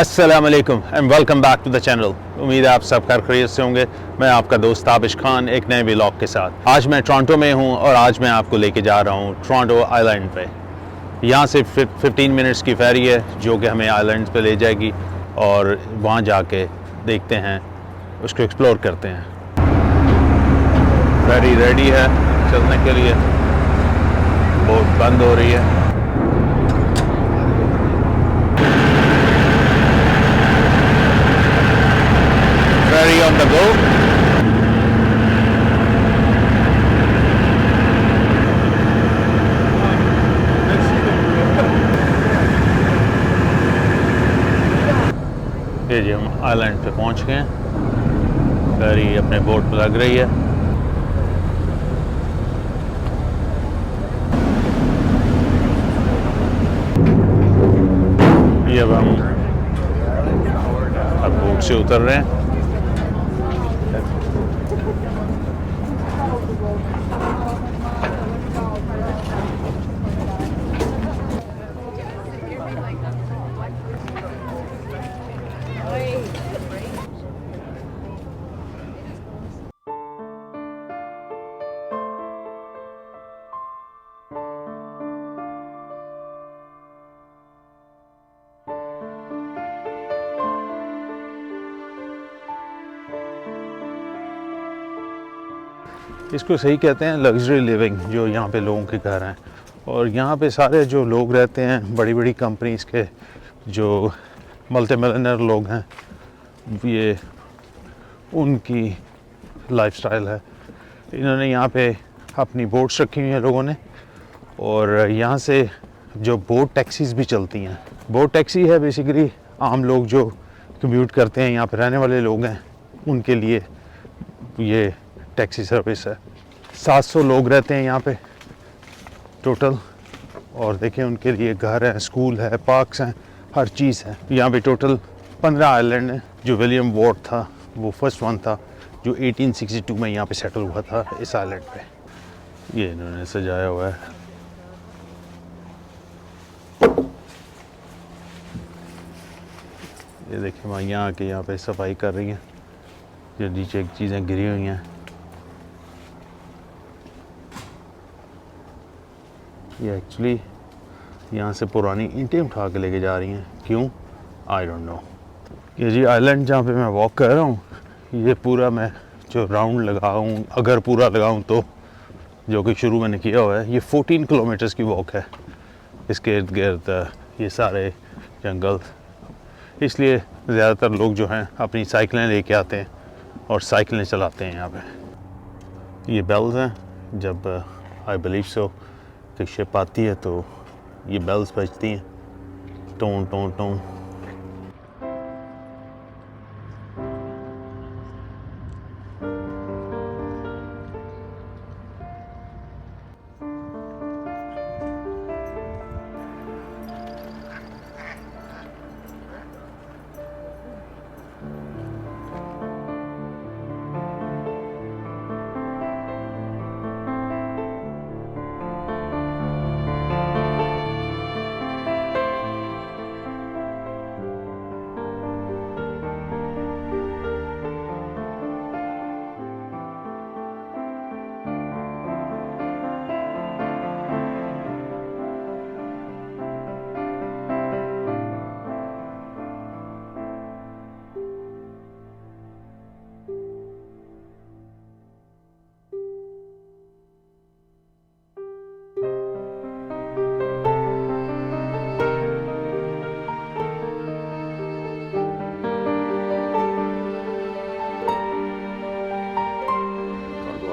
अस्सलाम वालेकुम and welcome back to the channel. उम्मीद है आप सब खैरियत से होंगे। मैं आपका दोस्त ताबिश खान एक नए व्लॉग के साथ। आज मैं टोरंटो में हूं और आज मैं आपको लेके जा रहा हूं टोरंटो आइलैंड पे। यहां से 15 मिनट्स की फेरी है जो कि हमें आइलैंड पे ले जाएगी और वहां जाके देखते हैं, उसको एक्सप्लोर करते हैं। फेरी रेडी है चलने के लिए, बोट बंद हो रही है। Ferry on the go. ये जी हम आइलैंड पे पहुंच गए हैं। फेरी अपने बोट पे लग रही है। ये अब हम बोट से उतर रहे हैं। इसको सही कहते हैं लग्जरी लिविंग, जो यहाँ पे लोगों के घर हैं। और यहाँ पे सारे जो लोग रहते हैं, बड़ी बड़ी कंपनीज़ के जो मल्टी मिलियनेयर लोग हैं, ये उनकी लाइफस्टाइल है। इन्होंने यहाँ पे अपनी बोट्स रखी हुई हैं लोगों ने, और यहाँ से जो बोट टैक्सीज़ भी चलती हैं। बोट टैक्सी है बेसिकली आम लोग जो कम्यूट करते हैं, यहाँ पे रहने वाले लोग हैं, उनके लिए ये टैक्सी सर्विस है। 700 लोग रहते हैं यहाँ पे टोटल, और देखें उनके लिए घर है, स्कूल है, पार्क्स हैं, हर चीज़ है। यहाँ पे टोटल 15 आइलैंड है। जो विलियम वॉर्ड था वो फर्स्ट वन था जो 1862 में यहाँ पे सेटल हुआ था इस आइलैंड पे। ये इन्होंने सजाया हुआ है। ये देखिए वहाँ यहाँ आके यहाँ पे सफाई कर रही हैं, जो नीचे चीज़ें गिरी हुई हैं। ये एक्चुअली यहाँ से पुरानी ईंटें उठा के लेके जा रही हैं, क्यों आई डोंट नो। ये जी आइलैंड जहाँ पे मैं वॉक कर रहा हूँ, ये पूरा मैं जो राउंड लगाऊँ, अगर पूरा लगाऊँ तो, जो कि शुरू मैंने किया हुआ है, ये 14 किलोमीटर्स की वॉक है। इसके इर्द गिर्द ये सारे जंगल, इसलिए ज़्यादातर लोग जो हैं अपनी साइकिलें लेके आते हैं और साइकिलें चलाते हैं यहाँ पे। ये बेल्स हैं, जब आई बिलीव सो कि शिप आती है तो ये बेल्स बजती हैं, टों टों टों।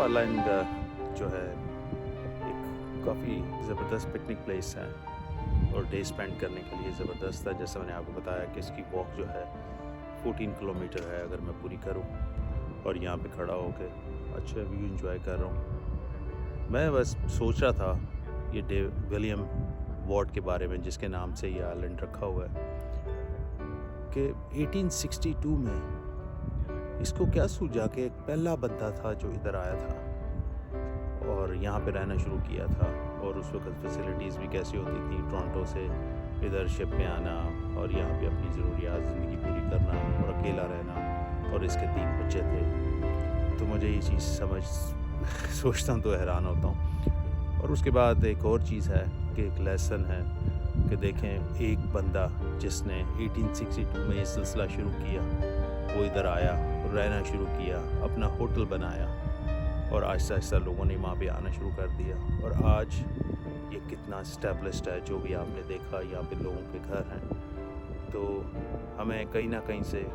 आइलैंड जो है एक काफ़ी ज़बरदस्त पिकनिक प्लेस है और डे स्पेंड करने के लिए ज़बरदस्त है। जैसे मैंने आपको बताया कि इसकी वॉक जो है 14 किलोमीटर है अगर मैं पूरी करूं, और यहाँ पे खड़ा होकर अच्छा व्यू एंजॉय कर रहा हूँ। मैं बस सोच रहा था ये विलियम वॉर्ड के बारे में, जिसके नाम से ये आइलैंड रखा हुआ है, कि 1862 में इसको क्या सूझा कि एक पहला बंदा था जो इधर आया था और यहाँ पे रहना शुरू किया था। और उस वक्त फैसिलिटीज़ भी कैसी होती थी, टोरंटो से इधर शिप में आना और यहाँ पे अपनी ज़रूरियात ज़िंदगी पूरी करना और अकेला रहना, और इसके 3 बच्चे थे। तो मुझे ये चीज़ सोचता हूँ तो हैरान होता हूँ। और उसके बाद एक और चीज़ है कि एक लेसन है कि देखें, एक बंदा जिसने 1862 में ये सिलसिला शुरू किया, वो इधर आया, रहना शुरू किया, अपना होटल बनाया, और आहिस्ता आहिस्ता लोगों ने वहाँ पे आना शुरू कर दिया। और आज ये कितना इस्टेब्लिश्ड है, जो भी आपने देखा यहाँ पे लोगों के घर हैं। तो हमें कहीं ना कहीं से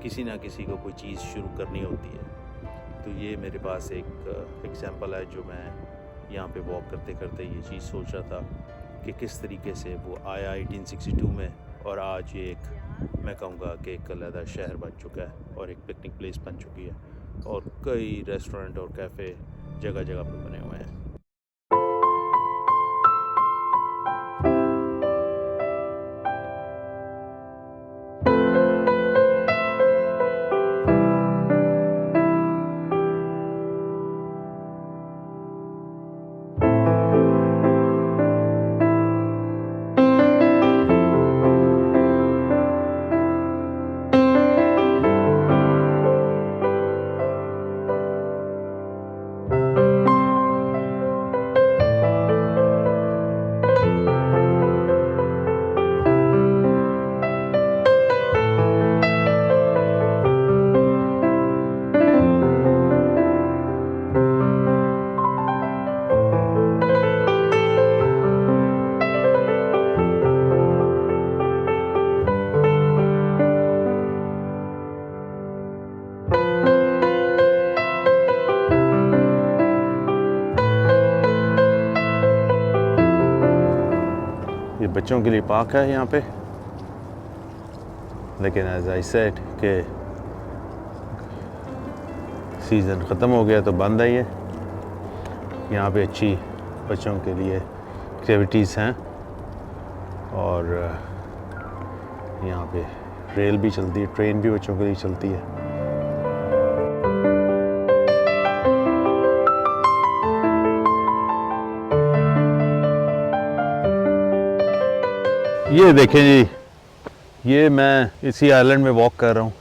किसी ना किसी को कोई चीज़ शुरू करनी होती है। तो ये मेरे पास एक एग्जांपल है, जो मैं यहाँ पे वॉक करते करते ये चीज़ सोच रहा था कि किस तरीके से वो आया 1862 में, और आज ये एक, मैं कहूँगा कि एक अलग शहर बन चुका है और एक पिकनिक प्लेस बन चुकी है, और कई रेस्टोरेंट और कैफ़े जगह जगह पे बने हुए हैं। ये बच्चों के लिए पार्क है यहाँ पे, लेकिन एज आई सेड कि सीज़न ख़त्म हो गया तो बंद है ये। यहाँ पे अच्छी बच्चों के लिए एक्टिविटीज़ हैं, और यहाँ पे रेल भी चलती है, ट्रेन भी बच्चों के लिए चलती है। ये देखें जी, ये मैं इसी आइलैंड में वॉक कर रहा हूँ।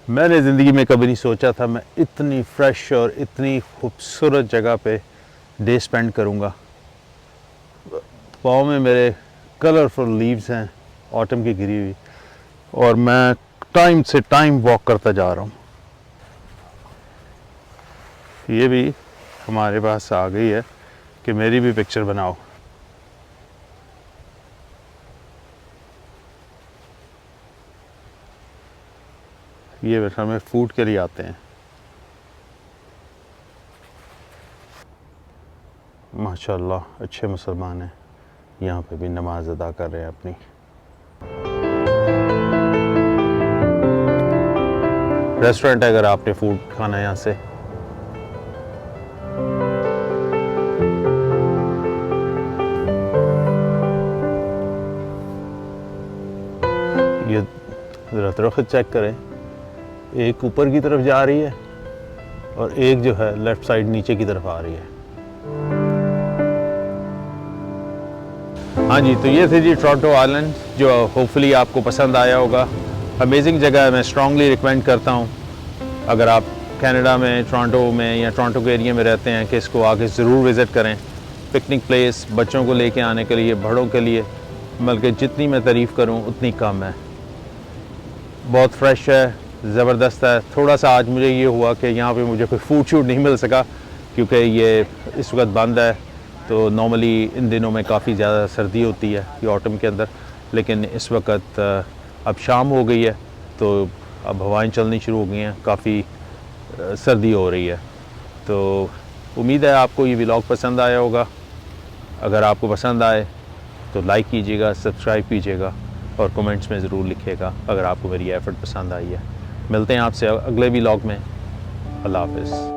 मैंने ज़िंदगी में कभी नहीं सोचा था मैं इतनी फ्रेश और इतनी खूबसूरत जगह पे डे स्पेंड करूँगा। पाँव में मेरे कलरफुल लीव्स हैं ऑटम की गिरी हुई, और मैं टाइम से टाइम वॉक करता जा रहा हूँ। ये भी हमारे पास आ गई है कि मेरी भी पिक्चर बनाओ। ये हमें फूड के लिए आते हैं। माशाल्लाह अच्छे मुसलमान हैं, यहाँ पे भी नमाज अदा कर रहे हैं अपनी। रेस्टोरेंट है अगर आपने फूड खाना है यहाँ से। ये ज़रा दरख्त चेक करें, एक ऊपर की तरफ जा रही है और एक जो है लेफ़्ट साइड नीचे की तरफ आ रही है। हाँ जी, तो ये थे जी टोरंटो आइलैंड, जो होपफुली आपको पसंद आया होगा। अमेजिंग जगह है, मैं स्ट्रांगली रिकमेंड करता हूँ अगर आप कनाडा में, टोरंटो में या टोरंटो के एरिया में रहते हैं कि इसको आके ज़रूर विज़िट करें। पिकनिक प्लेस बच्चों को लेके आने के लिए, बड़ों के लिए, बल्कि जितनी मैं तारीफ़ करूँ उतनी कम है। बहुत फ्रेश है, ज़बरदस्त है। थोड़ा सा आज मुझे ये हुआ कि यहाँ पे मुझे कोई फूड शूट नहीं मिल सका क्योंकि ये इस वक्त बंद है। तो नॉर्मली इन दिनों में काफ़ी ज़्यादा सर्दी होती है ये ऑटम के अंदर, लेकिन इस वक्त अब शाम हो गई है तो अब हवाएं चलनी शुरू हो गई हैं, काफ़ी सर्दी हो रही है। तो उम्मीद है आपको ये व्लॉग पसंद आया होगा। अगर आपको पसंद आए तो लाइक कीजिएगा, सब्सक्राइब कीजिएगा और कमेंट्स में ज़रूर लिखिएगा अगर आपको मेरी एफ़र्ट पसंद आई है। मिलते हैं आपसे अगले व्लॉग में। अल्लाह हाफ़िज़।